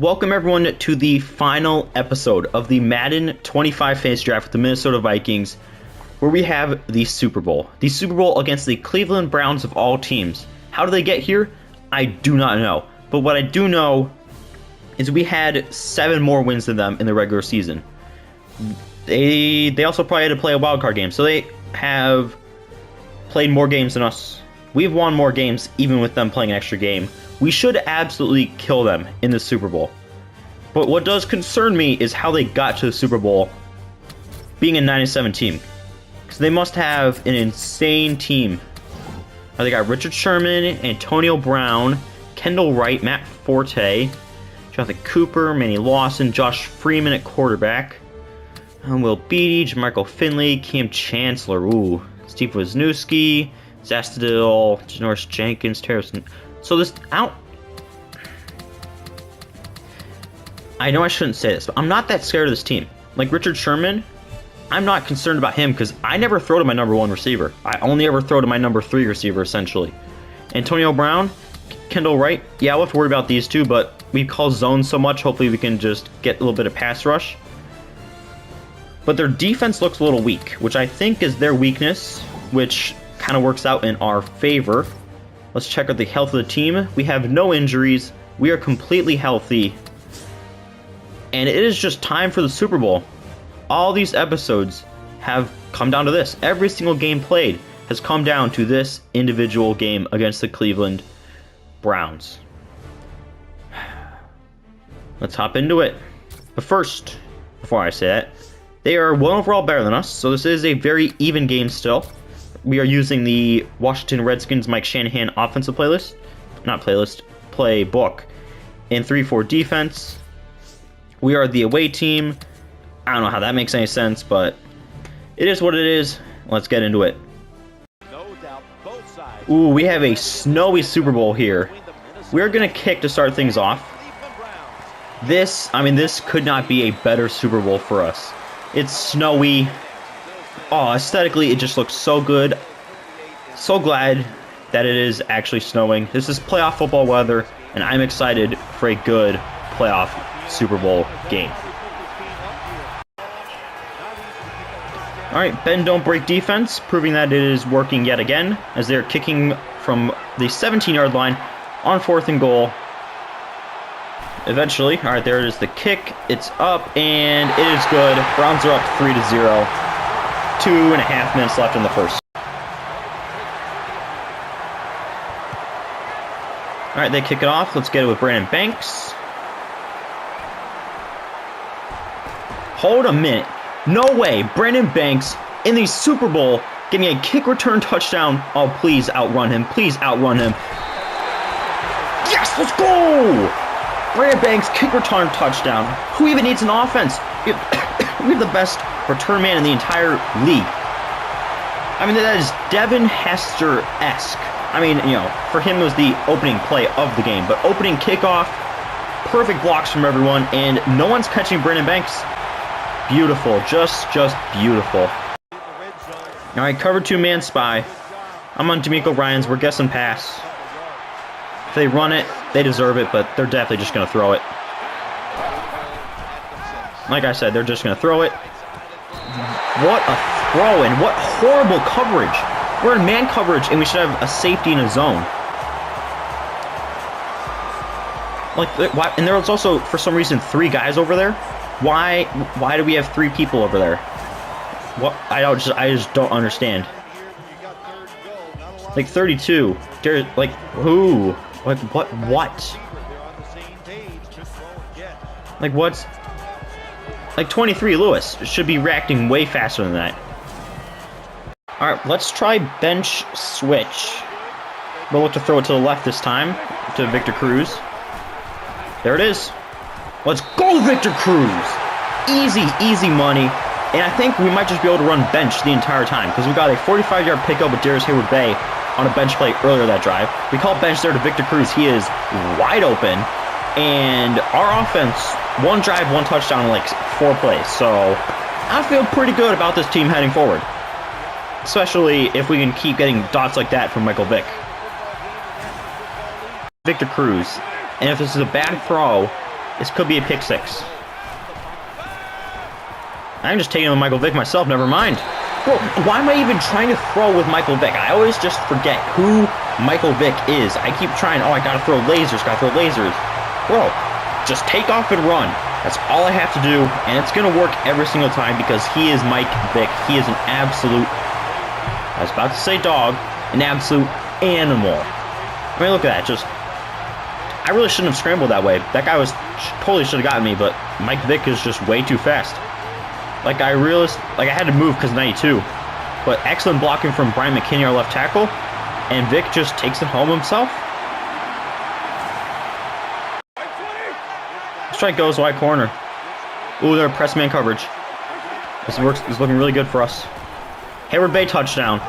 Welcome everyone to the final episode of the Madden 25 Fantasy Draft with the Minnesota Vikings, where we have the Super Bowl. The Super Bowl against the Cleveland Browns of all teams. How do they get here? I do not know. But what I do know is we had 7 more wins than them in the regular season. They also probably had to play a wildcard game, so they have played more games than us. We've won more games even with them playing an extra game. We should absolutely kill them in the Super Bowl. But what does concern me is how they got to the Super Bowl being a 9-7 team. Because they must have an insane team. They got Richard Sherman, Antonio Brown, Kendall Wright, Matt Forte, Jonathan Cooper, Manny Lawson, Josh Freeman at quarterback, Will Beatty, Jermichael Finley, Cam Chancellor, Steve Wisniewski, Zastadil, Janoris Jenkins, Terrace. So this out. I know I shouldn't say this, but I'm not that scared of this team. Like Richard Sherman, I'm not concerned about him because I never throw to my number 1 receiver. I only ever throw to my number 3 receiver, essentially. Antonio Brown, Kendall Wright, yeah, we'll have to worry about these two, but we call zone so much, hopefully we can just get a little bit of pass rush. But their defense looks a little weak, which I think is their weakness, which kind of works out in our favor. Let's check out the health of the team. We have no injuries. We are completely healthy. And it is just time for the Super Bowl. All these episodes have come down to this. Every single game played has come down to this individual game against the Cleveland Browns. Let's hop into it. But first, before I say that, they are 1 overall better than us, so this is a very even game still. We are using the Washington Redskins Mike Shanahan offensive playbook in 3-4 defense. We are the away team. I don't know how that makes any sense, but it is what it is. Let's get into it. Ooh, we have a snowy Super Bowl here. We're going to kick to start things off. This could not be a better Super Bowl for us. It's snowy. Oh, aesthetically, it just looks so good. So glad that it is actually snowing. This is playoff football weather, and I'm excited for a good playoff Super Bowl game. All right, bend don't break defense, proving that it is working yet again, as they're kicking from the 17-yard line on 4th and goal. Eventually, all right, there it is, the kick. It's up, and it is good. Browns are up 3-0. 2.5 minutes left in the first. All right, they kick it off. Let's get it with Brandon Banks. Hold a minute. No way. Brandon Banks in the Super Bowl getting a kick return touchdown. Oh, please outrun him. Please outrun him. Yes, let's go. Brandon Banks, kick return touchdown. Who even needs an offense? We have the best return man in the entire league. I mean, that is Devin Hester-esque. I mean, for him it was the opening play of the game, but opening kickoff, perfect blocks from everyone, and no one's catching Brandon Banks. Beautiful, just beautiful. All right, cover 2-man spy. I'm on D'Amico Ryans. We're guessing pass. If they run it, they deserve it, but they're definitely just going to throw it. Like I said, they're just going to throw it. What a throw, and what horrible coverage. We're in man coverage, and we should have a safety in a zone. And there was also, for some reason, 3 guys over there. Why do we have 3 people over there? What? I just don't understand. Like 32. Like who? Like what? Like what's? Like 23 Lewis should be reacting way faster than that. Alright, let's try bench switch. We'll look to throw it to the left this time, to Victor Cruz. There it is. Let's go, Victor Cruz! Easy money. And I think we might just be able to run bench the entire time, because we got a 45-yard pickup with Darius Hayward-Bay on a bench play earlier that drive. We call bench there to Victor Cruz. He is wide open. And our offense, 1 drive, 1 touchdown in like 4 plays. So I feel pretty good about this team heading forward. Especially if we can keep getting dots like that from Michael Vick. Victor Cruz. And if this is a bad throw, This could be a pick six. I'm just taking it with Michael Vick myself, never mind. Bro, why am I even trying to throw with Michael Vick? I always just forget who Michael Vick is. I keep trying, oh, I gotta throw lasers. Bro, just take off and run. That's all I have to do, and it's gonna work every single time because he is Mike Vick. He is an absolute, I was about to say dog, an absolute animal. I mean, look at that, just, I really shouldn't have scrambled that way. That guy totally should have gotten me, but Mike Vick is just way too fast. Like, I had to move because 92. But excellent blocking from Brian McKinney, our left tackle. And Vick just takes it home himself. Strike goes wide corner. Ooh, they're press man coverage. This is looking really good for us. Hayward Bay touchdown.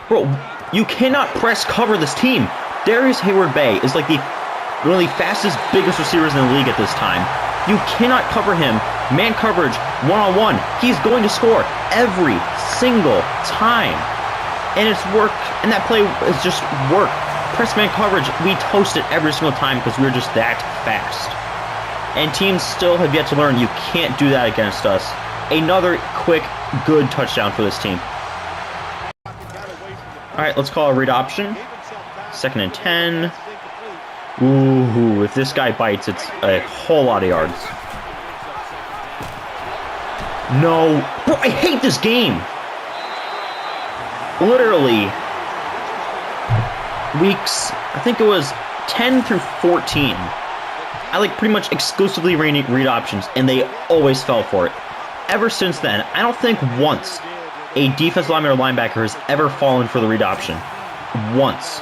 Bro, you cannot press cover this team. Darius Hayward Bay is like one of the fastest, biggest receivers in the league at this time. You cannot cover him. Man coverage, one-on-one. He's going to score every single time. And it's worked. And that play is just work. Press man coverage, we toast it every single time because we're just that fast. And teams still have yet to learn you can't do that against us. Another quick, good touchdown for this team. Alright, let's call a read option. 2nd and 10. Ooh, if this guy bites, it's a whole lot of yards. No. Bro, I hate this game. Literally, weeks, I think it was 10 through 14. I like pretty much exclusively read options, and they always fell for it. Ever since then, I don't think once a defensive lineman or linebacker has ever fallen for the read option. Once.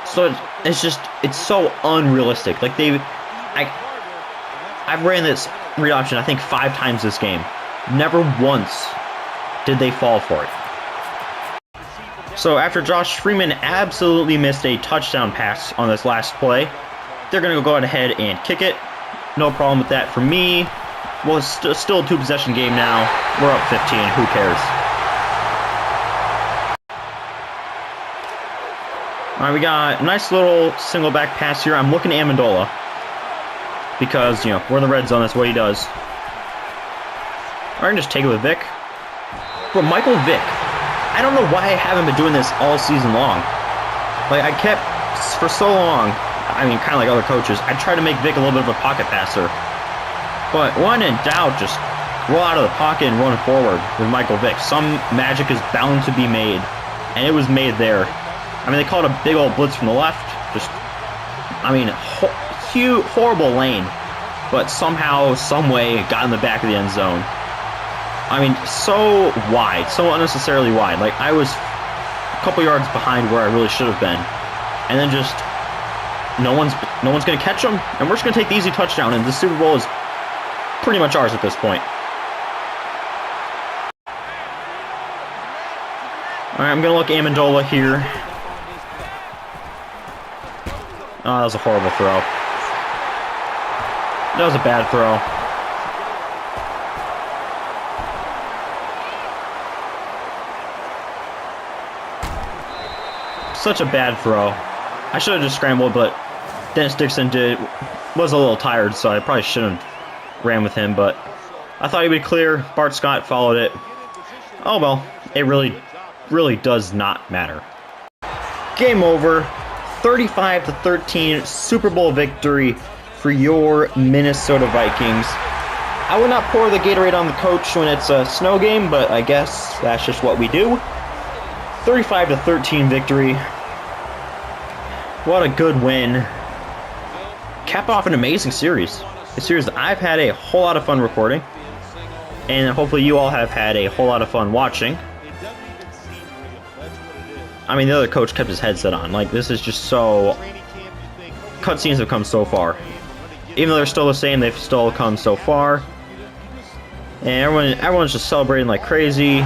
So it's so unrealistic. Like I've ran this read option I think 5 times this game. Never once did they fall for it. So after Josh Freeman absolutely missed a touchdown pass on this last play, they're going to go ahead and kick it. No problem with that for me. Well, it's still a 2-possession game now. We're up 15. Who cares? All right, we got a nice little single back pass here. I'm looking at Amendola because, you know, we're in the red zone. That's what he does. All right, just take it with Vick. Bro, Michael Vick. I don't know why I haven't been doing this all season long. Like, I kept, for so long, I mean, kind of like other coaches, I tried to make Vick a little bit of a pocket passer. But when in doubt, just roll out of the pocket and run forward with Michael Vick. Some magic is bound to be made, and it was made there. I mean, they called a big old blitz from the left. Just, I mean, horrible lane. But somehow, some way, got in the back of the end zone. I mean, so wide, so unnecessarily wide. Like, I was a couple yards behind where I really should have been. And then just, no one's going to catch them, and we're just going to take the easy touchdown, and the Super Bowl is pretty much ours at this point. All right, I'm going to look Amendola here. Oh, that was a horrible throw. That was a bad throw. Such a bad throw. I should have just scrambled, but Dennis Dixon was a little tired, so I probably shouldn't have ran with him, but I thought he would clear. Bart Scott followed it. Oh well, it really does not matter. Game over. 35-13 Super Bowl victory for your Minnesota Vikings. I would not pour the Gatorade on the coach when it's a snow game, but I guess that's just what we do. 35-13 victory. What a good win. Cap off an amazing series. A series that I've had a whole lot of fun recording, and hopefully you all have had a whole lot of fun watching. I mean, the other coach kept his headset on. Like, this is just so... Cutscenes have come so far. Even though they're still the same, they've still come so far. And everyone's just celebrating like crazy.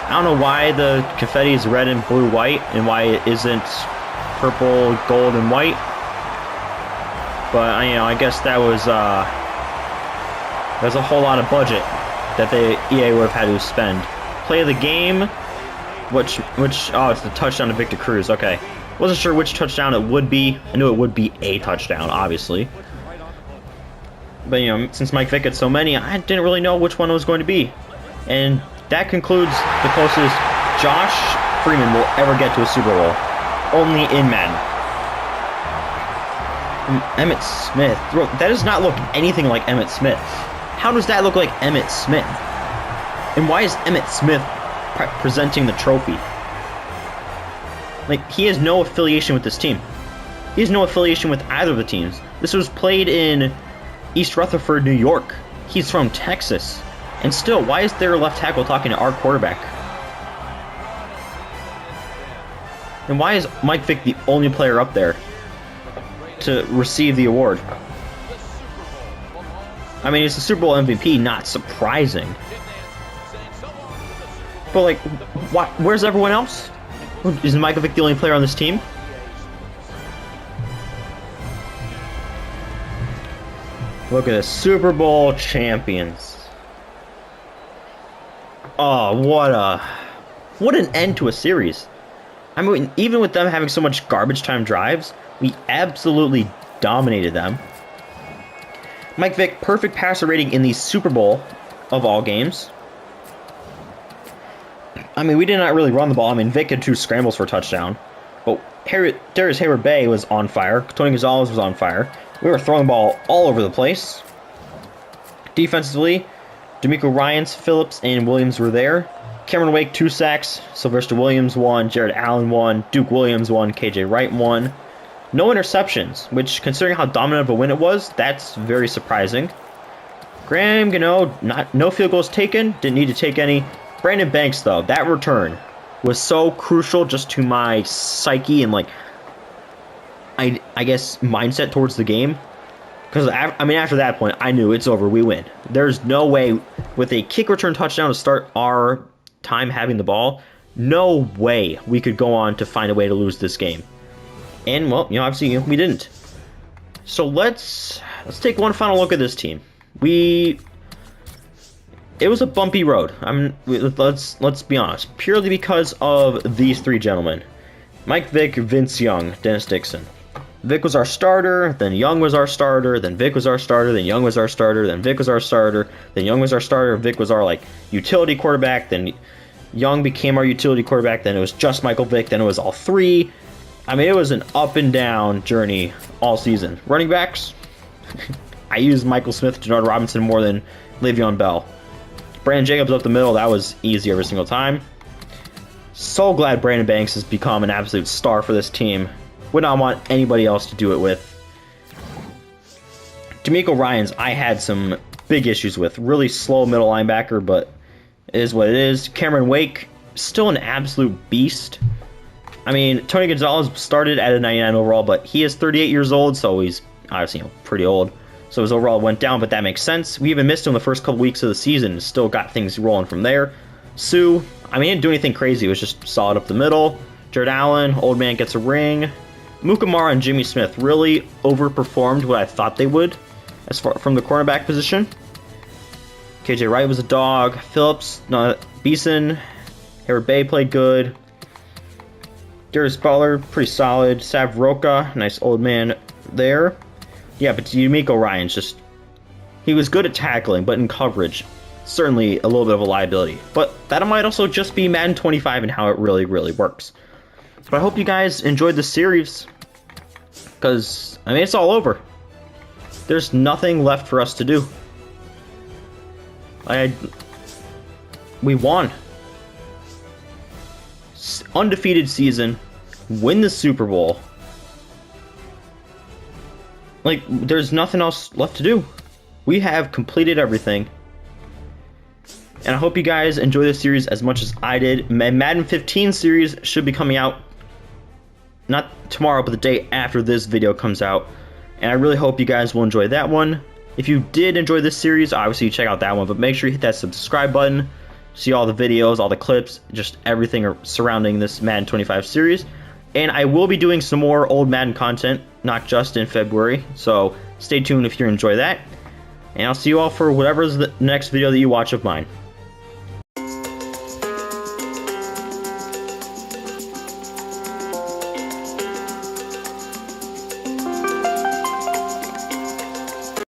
I don't know why the confetti is red and blue white, and why it isn't purple, gold, and white. But, you know, I guess that was there's a whole lot of budget that the EA would have had to spend. Play of the game, which oh, it's the touchdown to Victor Cruz. Okay, Wasn't sure which touchdown it would be. I knew it would be a touchdown, obviously. But, you know, since Mike Vick had so many, I didn't really know which one it was going to be. And that concludes the closest Josh Freeman will ever get to a Super Bowl. Only in Madden. Emmitt Smith. That does not look anything like Emmitt Smith. How does that look like Emmitt Smith? And why is Emmitt Smith presenting the trophy? Like, he has no affiliation with this team. He has no affiliation with either of the teams. This was played in East Rutherford, New York. He's from Texas. And still, why is their left tackle talking to our quarterback? And why is Mike Vick the only player up there to receive the award? I mean, it's the Super Bowl MVP, not surprising. But, like, where's everyone else? Is Mike Vick the only player on this team? Look at this, Super Bowl champions. Oh, what an end to a series. I mean, even with them having so much garbage time drives, we absolutely dominated them. Mike Vick, perfect passer rating in the Super Bowl of all games. I mean, we did not really run the ball. I mean, Vick had 2 scrambles for a touchdown. But Darius Hayward-Bay was on fire. Tony Gonzalez was on fire. We were throwing the ball all over the place. Defensively, D'Amico Ryans, Phillips, and Williams were there. Cameron Wake, 2 sacks. Sylvester Williams, 1. Jared Allen, 1. Duke Williams, 1. KJ Wright, 1. No interceptions, which, considering how dominant of a win it was, that's very surprising. Graham Gano, no field goals taken. Didn't need to take any. Brandon Banks, though, that return was so crucial just to my psyche and, like, I guess, mindset towards the game. Because, I mean, after that point, I knew it's over. We win. There's no way, with a kick return touchdown to start our time having the ball, no way we could go on to find a way to lose this game. And, well, you know, obviously, we didn't. So let's take one final look at this team. It was a bumpy road. Let's be honest. Purely because of these 3 gentlemen. Mike Vick, Vince Young, Dennis Dixon. Vick was our starter, then Young was our starter, then Vick was our starter, then Young was our starter, then Vick was our starter, then Young was our starter, Vick was our, like, utility quarterback, then Young became our utility quarterback, then it was just Michael Vick, then it was all 3. I mean, it was an up and down journey all season. Running backs, I used Michael Smith, Denard Robinson more than Le'Veon Bell. Brandon Jacobs up the middle, that was easy every single time. So glad Brandon Banks has become an absolute star for this team. Would not want anybody else to do it with. D'Amico Ryans, I had some big issues with. Really slow middle linebacker, but it is what it is. Cameron Wake, still an absolute beast. I mean, Tony Gonzalez started at a 99 overall, but he is 38 years old, so he's obviously, you know, pretty old. So his overall went down, but that makes sense. We even missed him the first couple weeks of the season and still got things rolling from there. Sue, I mean, he didn't do anything crazy. It was just solid up the middle. Jared Allen, old man gets a ring. Mukamara and Jimmy Smith really overperformed what I thought they would as far from the cornerback position. KJ Wright was a dog. Phillips, Beeson, Hayward-Bay played good. Darius Butler, pretty solid. Sav Roca, nice old man there. Yeah, but D'Amico Ryans just, he was good at tackling, but in coverage, certainly a little bit of a liability. But that might also just be Madden 25 and how it really, really works. But I hope you guys enjoyed the series, because, I mean, it's all over. There's nothing left for us to do. We won. Undefeated season, win the Super Bowl. Like, there's nothing else left to do. We have completed everything. And I hope you guys enjoy this series as much as I did. Madden 15 series should be coming out not tomorrow, but the day after this video comes out. And I really hope you guys will enjoy that one. If you did enjoy this series, obviously check out that one, but make sure you hit that subscribe button. See all the videos, all the clips, just everything surrounding this Madden 25 series. And I will be doing some more old Madden content, not just in February. So stay tuned if you enjoy that. And I'll see you all for whatever's the next video that you watch of mine.